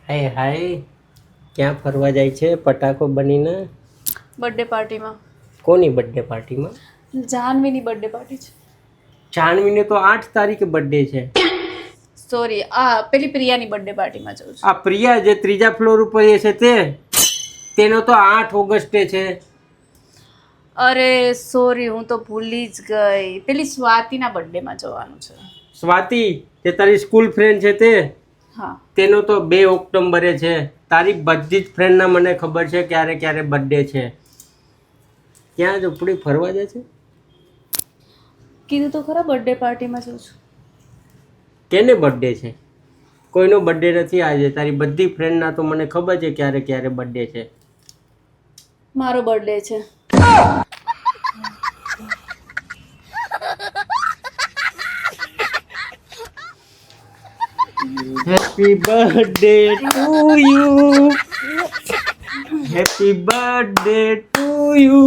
હાય હાય, ક્યાં ફરવા જાય છે પટાકો બનીને? બર્થડે પાર્ટીમાં. કોની બર્થડે પાર્ટીમાં? જાહ્નવીની બર્થડે પાર્ટી છે. જાહ્નવીને તો 8 તારીખે બર્થડે છે. સોરી, પેલી પ્રિયાની બર્થડે પાર્ટીમાં જઉં છું. આ પ્રિયા જે ત્રીજા ફ્લોર ઉપર એ છે તેનો તો 8 ઓગસ્ટે છે. અરે સોરી, હું તો ભૂલી જ ગઈ. પેલી સ્વાતિના બર્થડેમાં જવાનું છે. સ્વાતિ, જે તારી સ્કૂલ ફ્રેન્ડ છે તે? હા. તેનો તો 2 ઓક્ટોબરે છે. તારી બધી જ ફ્રેન્ડના મને ખબર છે ક્યારે ક્યારે બર્થડે છે. ક્યાં ઝૂંપડી ફરવા જાય છે? કીધું તો ખરા, બર્થડે પાર્ટીમાં જઉં છું. કેને બર્થડે છે? કોઈનો બર્થડે નથી આજે. તારી બધી ફ્રેન્ડના તો મને ખબર છે ક્યારે ક્યારે બર્થડે છે. મારો બર્થડે છે. Happy birthday to you. Happy birthday to you.